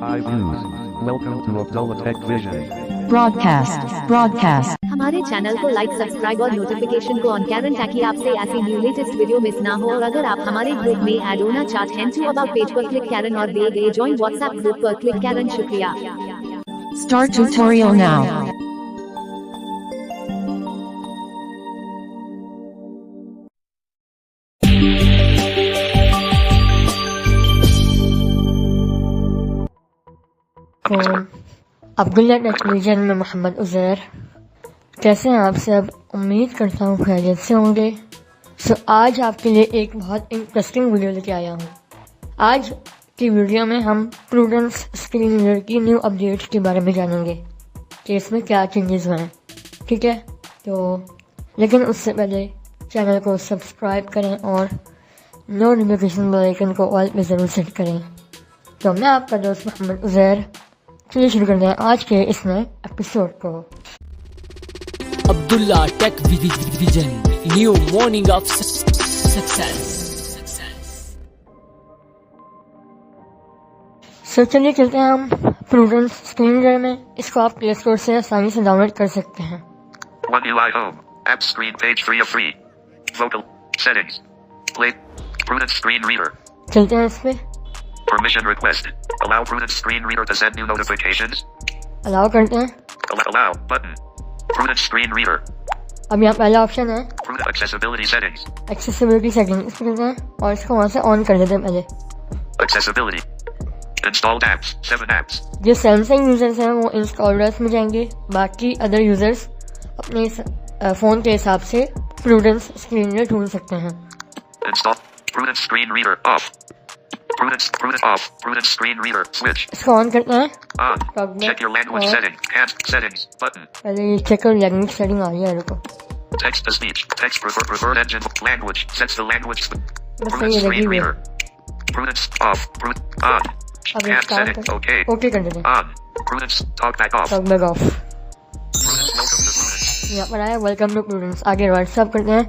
iViews. Welcome to Abdullah Tech Vision. broadcast. हमारे channel को like, subscribe और notification को ऑन करें ताकि आपसे ऐसी न्यू लेटेस्ट वीडियो मिस ना हो। और अगर आप हमारे ग्रुप में ऐड होना चाहते हैं तो अबाउट पेज पर क्लिक करें और दिए गए ज्वाइन व्हाट्सएप ग्रुप पर क्लिक करें। शुक्रिया। Start tutorial now. Abdullah tech vision में मोहम्मद उज़ैर, कैसे हैं आप सब? उम्मीद करता हूँ खैरियत से होंगे। आज आपके लिए एक बहुत इंटरेस्टिंग वीडियो लेके आया हूँ। आज की वीडियो में हम प्रूडेंस स्क्रीन रीडर की न्यू अपडेट के बारे में जानेंगे कि इसमें क्या चेंजेस हुए हैं, ठीक है? लेकिन उससे पहले चैनल को सब्सक्राइब करें और नोटिफिकेशन बेल आइकन को ऑल पे ज़रूर सेट करें। तो मैं आपका दोस्त मोहम्मद उज़ैर, चलिए शुरू करते हैं आज के इस नए एपिसोड को। Abdullah Tech Vision, new morning of success. चलिए चलते हैं हम प्रूडेंस स्क्रीन रीडर में। इसको आप प्ले स्टोर से आसानी से डाउनलोड कर सकते हैं। One UI Home, App Screen Page 3 of 3, Vocal, Settings, Play, Prudence Screen Reader. चलते हैं इस पे। Permission Request, Allow Prudence Screen Reader to send new notifications. Allow करते हैं। Allow, button. Prudence Screen Reader. अब यहाँ पहला ऑप्शन है Prudence Accessibility Settings. Accessibility setting, इस पे करते हैं और इसको वहाँ से ऑन कर देते हैं पहले। Accessibility. Installed apps, 7 apps. जो सैमसंग यूजर्स हैं वो इंस्टॉलर्स में जाएंगे, बाकी अदर यूजर्स अपने फ़ोन के हिसाब से प्रूडेंस स्क्रीन रीडर ढूंढ सकते हैं। Install Prudence Screen Reader off. Prudence off. Prudence Screen Reader switch. इसको ऑन करते हैं। On. Check your language setting. Settings button. पहले ये चेक कर लैंग्वेज सेटिंग आ रही है। रुको, Text to speech. Text preferred engine language. Sets the language. बस Prudence ये लगी Screen हुई है। Reader. Prudence off. On. अब App इंस्टॉल setting. कर Okay. ओके कर देते हैं। On. Prudence talkback off. Talk back of. Prudence welcome to Prudence. यहाँ पर आया वेलकम टू प्रूडेंस। आगे व्हाट्सएप करते हैं।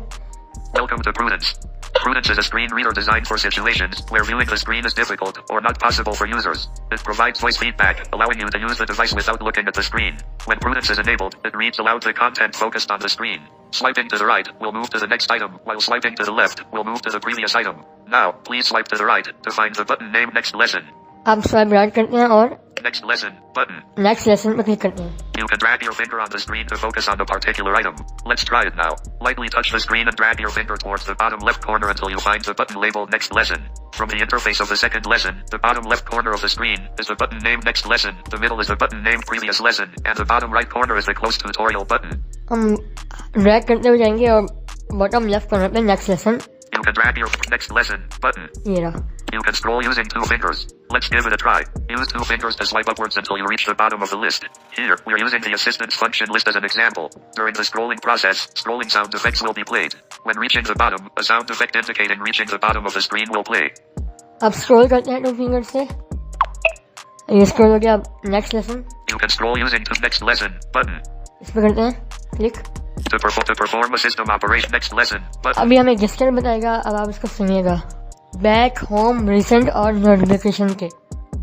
Welcome to Prudence. Prudence is a screen reader designed for situations where viewing the screen is difficult or not possible for users. It provides voice feedback, allowing you to use the device without looking at the screen. When Prudence is enabled, it reads aloud the content focused on the screen. Swiping to the right will move to the next item, while swiping to the left will move to the previous item. Now, please swipe to the right to find the button named Next Lesson. आप swipe right करते हैं और Next Lesson button. Next lesson पर click करते हैं। You can drag your finger on the screen to focus on a particular item. Let's try it now. Lightly touch the screen and drag your finger towards the bottom left corner until you find the button labeled Next Lesson. From the interface of the second lesson, the bottom left corner of the screen is the button named Next Lesson, the middle is the button named Previous Lesson, and the bottom right corner is the close tutorial button. हम drag करते हुए जाएंगे और bottom left corner पे next lesson, You can drag your Next Lesson button. ये रहा। You can scroll using 2 fingers. Let's give it a try. Use 2 fingers to swipe upwards until you reach the bottom of the list. Here, we're using the assistance function list as an example. During the scrolling process, scrolling sound effects will be played. When reaching the bottom, a sound effect indicating reaching the bottom of the screen will play. अब scroll करते हैं 2 finger से। ये scroll हो गया। अब next lesson, You can scroll using the Next Lesson button. इस पे करते हैं click. To perform a system operation Next Lesson button. अभी हमें जेस्चर बताएगा, अब आप इसको सुनिएगा। बैक, होम, रिसेंट और नोटिफिकेशन के।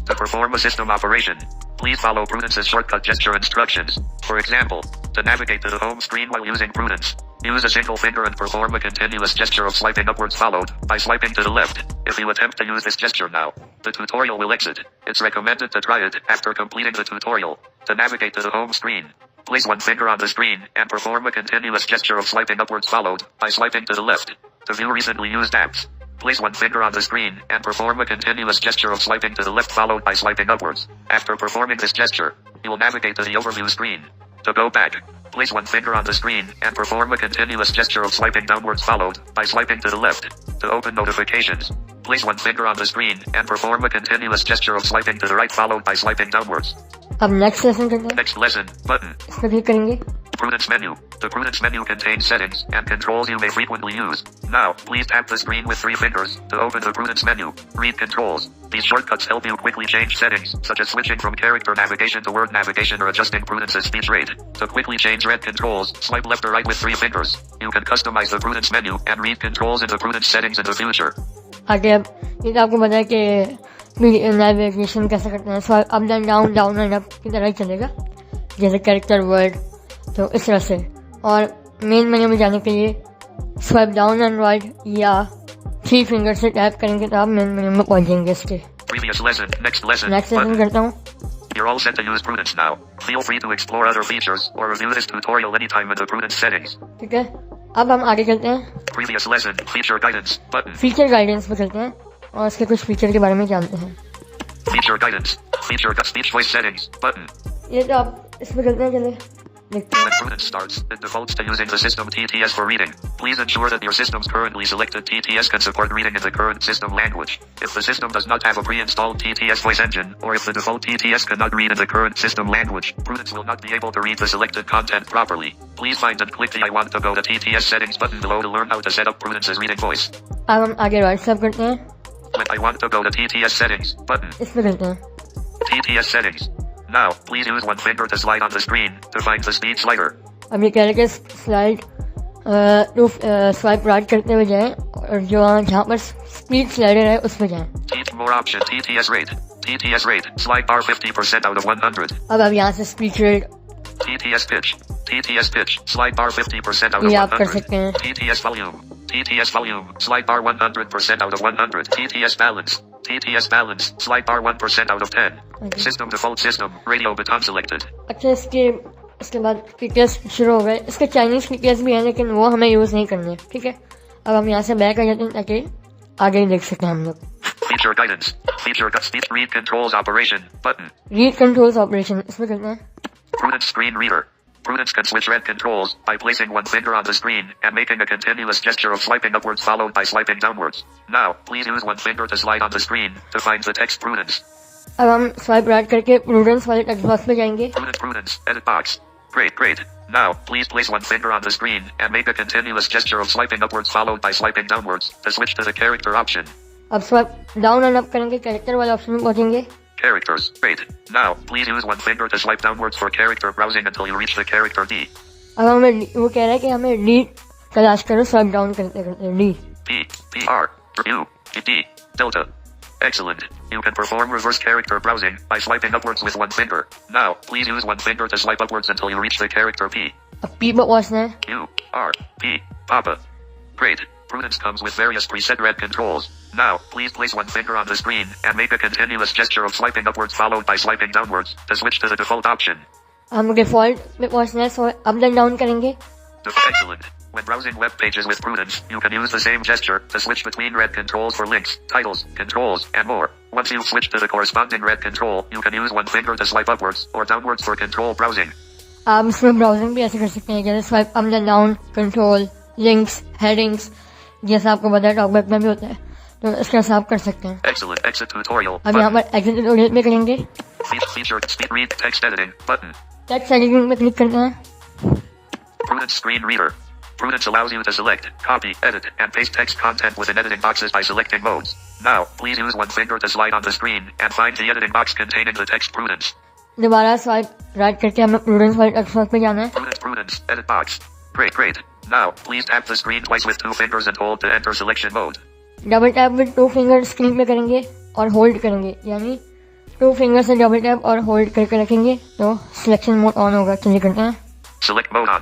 To perform a system operation, please follow Prudence's shortcut gesture instructions. For example, to navigate to the home screen while using Prudence, use a single finger and perform a continuous gesture of swiping upwards followed by swiping to the left. If you attempt to use this gesture now, the tutorial will exit. It's recommended to try it after completing the tutorial. To navigate to the home screen, place 1 finger on the screen and perform a continuous gesture of swiping upwards followed by swiping to the left. To view recently used apps, place 1 finger on the screen and perform a continuous gesture of swiping to the left followed by swiping upwards. After performing this gesture, you will navigate to the overview screen. To go back, place 1 finger on the screen and perform a continuous gesture of swiping downwards followed by swiping to the left. To open notifications, place 1 finger on the screen and perform a continuous gesture of swiping to the right followed by swiping downwards. अब next lesson करते हैं। Next Lesson button. इस पे click करेंगे। Prudence menu. The Prudence menu contains settings and controls you may frequently use. Now, please tap the screen with 3 fingers to open the Prudence menu. Read controls. These shortcuts help you quickly change settings, such as switching from character navigation to word navigation or adjusting Prudence's speech rate. To quickly change read controls, swipe left or right with 3 fingers. You can customize the Prudence menu and read controls in the Prudence settings in the future. आगे अब ये तो आपको पता है कि navigation कैसे करते हैं, swipe up and down, down and up की तरह ही चलेगा, जैसे कैरेक्टर वर्ड, तो इस तरह से। और मेन मेन्यू में जाने के लिए स्वाइप डाउन एंड राइट या 3 फिंगर से टैप करेंगे तो आप मेन मेन्यू में पहुंच जाएंगे इसके। Previous lesson. Next lesson. Next lesson Button. करता हूँ। You're all set to use Prudence now. Feel free to explore other features or review this tutorial anytime in the Prudence settings. ठीक है, अब हम आगे चलते हैं, Previous lesson. Feature guidance. Button. Feature guidance पे चलते हैं और इसके कुछ फीचर के बारे में जानते हैं। Feature guidance. Feature speech voice settings. Button. ये तो आप इस पे चलते हैं, चले देखते When हैं। Prudence starts, it defaults to using the system TTS for reading. Please ensure that your system's currently selected TTS can support reading in the current system language. If the system does not have a pre-installed TTS voice engine, or if the default TTS cannot read in the current system language, Prudence will not be able to read the selected content properly. Please find and click the I want to go to TTS settings button below to learn how to set up Prudence's reading voice. अब हम आगे right swipe करते हैं, When I want to go to TTS settings button. इस पे चलते हैं। TTS settings. Now, please use one finger to slide on the screen to find the speed slider. अब ये कह रहे कि स्लाइड टू स्वाइप राइट करते हुए जाएं और जो जहाँ पर स्पीड स्लाइडर है उस पर जाएं। More option. TTS rate. TTS rate. Slide bar 50% out of 100. अब यहाँ से speed rate TTS pitch. TTS pitch. Slide bar 50% out of ये आप कर 100. सकते हैं। TTS volume. TTS volume. Slide bar 100% out of 100. TTS balance. TTS balance. Slide bar 1% out of 10. Okay. System default system. Radio button selected. अच्छा, इसके बाद features शुरू हो गए। इसके चाइनीज फीचर्स भी हैं लेकिन वो हमें यूज नहीं करने हैं, ठीक है। अब हम यहाँ से बैक आ जाते हैं ताकि आगे ही देख सकें हम लोग। Feature guidance. Feature speech read controls operation. Button. Read controls operation, इसमें करते हैं। Prudence screen reader. Prudence can switch read controls by placing one finger on the screen and making a continuous gesture of swiping upwards followed by swiping downwards. Now, please use one finger to slide on the screen to find the text Prudence. अब हम swipe right करके prudence वाले text box पे जाएंगे। Prudence, edit box. Great. Now, please place one finger on the screen and make a continuous gesture of swiping upwards followed by swiping downwards to switch to the character option. अब swipe down and up करेंगे, character वाले option में पहुंचेंगे। Characters. Great. Now, please use one finger to swipe downwards for character browsing until you reach the character D. अब हमें वो कह रहा है कि हमें डी तलाश करो, स्वाइप डाउन करते करते D. P, P, R, U, D, Delta. Excellent. You can perform reverse character browsing by swiping upwards with one finger. Now, please use one finger to swipe upwards until you reach the character P. अब P पर पहुंचना है। U, R, P, Papa. Great. Prudence comes with various preset read controls. Now, please place one finger on the screen and make a continuous gesture of swiping upwards followed by swiping downwards to switch to the default option. हम default में पहुंचना है, so up and down करेंगे। Excellent. When browsing web pages with Prudence, you can use the same gesture to switch between read controls for links, titles, controls, and more. Once you've switched to the corresponding read control, you can use one finger to swipe upwards or downwards for control browsing. आप इसमें browsing भी ऐसे कर सकते हैं, जैसे swipe up and down, control, links, headings, जैसा आपको पता है टॉकबैक में भी होता है, तो इसका हिसाब कर सकते हैं। Excellent. Exit tutorial. अब यहाँ पर एग्जिट ट्यूटोरियल में करेंगे, Feature speed read text editing button. Text editing में क्लिक करते हैं। Prudence screen reader. Prudence allows you to select, copy, edit, and paste text content within editing boxes by selecting modes. Now, please use one finger to slide on the screen and find the editing box containing the text Prudence. दोबारा swipe right करके हमें prudence वाले text box पे जाना है। Prudence, edit box. Great. Now, please tap the screen twice with two fingers and hold to enter selection mode. Double tap with 2 finger screen पे करेंगे और होल्ड करेंगे, यानी 2 फिंगर से डबल टैप और होल्ड करके रखेंगे तो सिलेक्शन मोड ऑन होगा। चलिए करते हैं। Select mode on.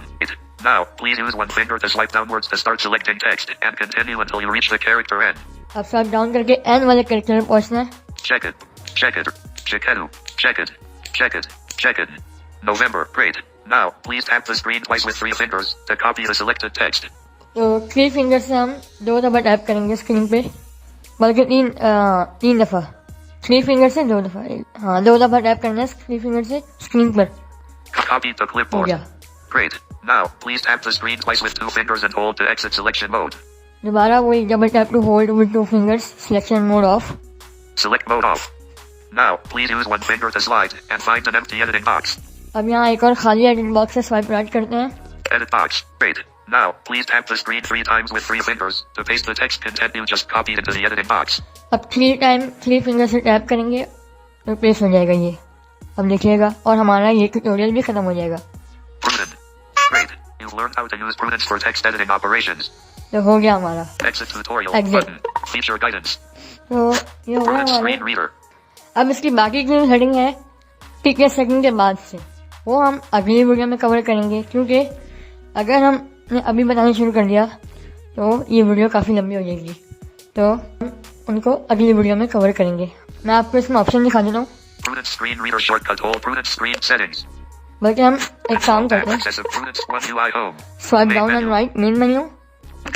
Now, please use one finger to swipe downwards to start selecting text and continue until you reach the character N. अब स्वाइप डाउन करके एन वाले कैरेक्टर में पहुंचना है। Check it. November. Great. Now, please tap the screen twice with 3 fingers to copy the selected text. तो 3 finger से हम 2 दफा टैप करेंगे स्क्रीन पे, बल्कि 3 दफा, 3 फिंगर से 2 दफा, हाँ 2 दफा टैप करना है 3 फिंगर से स्क्रीन पर। Copy to हो clipboard. गया। Great. Now, please tap the screen twice with 2 fingers and hold to exit selection mode. दोबारा वही double tap to hold with 2 fingers, selection mode off. Select mode off. Now, please use one finger to slide and find an empty editing box. अब यहाँ एक और खाली edit box है, swipe right करते हैं। Edit box. Great. Now, please tap the screen 3 times with 3 fingers to paste the text content you just copied into the editing box. अब 3 finger से टैप करेंगे तो पेस्ट हो जाएगा ये। अब देखिएगा और हमारा ये ट्यूटोरियल भी खत्म हो जाएगा। Prudence. Great. You've learned how to use Prudence for text editing operations. तो हो गया हमारा Exit tutorial Exit. button. Feature guidance. तो ये हो गया Prudence हमारा screen reader. अब इसकी बाकी की सेटिंग है टिकट सेटिंग के बाद से, वो हम अगली वीडियो में कवर करेंगे, क्योंकि अगर हमने अभी बताना शुरू कर दिया तो ये वीडियो काफ़ी लंबी हो जाएगी, तो हम उनको अगली वीडियो में कवर करेंगे। मैं आपको इसमें ऑप्शन दिखा देता हूँ। Prudence screen reader shortcut all Prudence screen settings. बल्कि हम एक काम करते हैं, Access of Prudence One UI home. Swipe Main down and menu. Right main menu,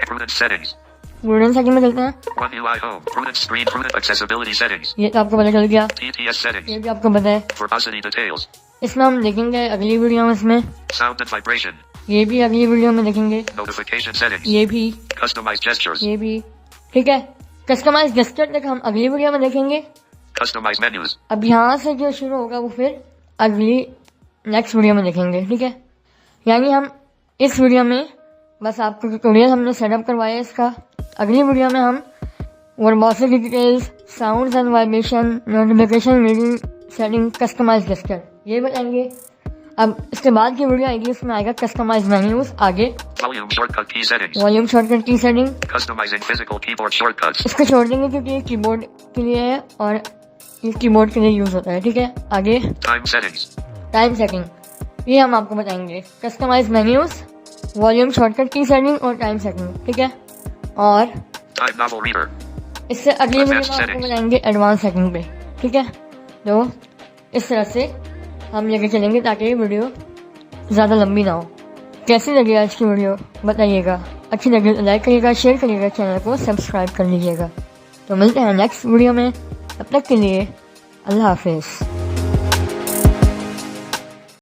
Prudence settings. Prudence setting में चलते हैं। One UI home. Prudence screen Prudence accessibility settings. ये तो आपको पता चल गया, TTS settings. ये भी आपको पता है। Verbosity details. इसमें हम देखेंगे अगली वीडियो में, इसमें Sound and vibration. ये भी अगली वीडियो में देखेंगे, Notification settings. ये भी, Customized gestures. ये भी, ठीक है। कस्टमाइज गेस्टर तक हम अगली वीडियो में देखेंगे। Customized menus. अब यहाँ से जो शुरू होगा वो फिर अगली नेक्स्ट वीडियो में देखेंगे, ठीक है। यानी हम इस वीडियो में बस आपको ट्यूटोरियल हमने सेटअप करवाया है इसका, अगली वीडियो में हम verbosity details, sounds and vibration, notification reading setting, customise gesture ये बताएंगे। अब इसके बाद की वीडियो आएगी, उसमें आएगा कस्टमाइज मेन्यूज, आगे Volume shortcut key settings. Volume shortcut की setting. Customizing physical keyboard shortcuts. इसको छोड़ देंगे क्योंकि ये कीबोर्ड के लिए है और ये कीबोर्ड के लिए यूज होता है, ठीक है। आगे Time settings. टाइम सेटिंग, ये हम आपको बताएंगे। कस्टमाइज मेन्यूज, वॉल्यूम शॉर्टकट की सेटिंग और टाइम सेटिंग, ठीक है। और Time novel reader. इससे अगली वीडियो में आपको बताएंगे एडवांस सेटिंग पे, ठीक है। तो इस तरह से हम लेके चलेंगे ताकि वीडियो ज़्यादा लंबी ना हो। कैसी लगी आज की वीडियो बताइएगा, अच्छी लगी तो लाइक करिएगा, शेयर करिएगा, चैनल को सब्सक्राइब कर लीजिएगा। तो मिलते हैं नेक्स्ट वीडियो में, तब तक के लिए अल्लाह हाफिज़।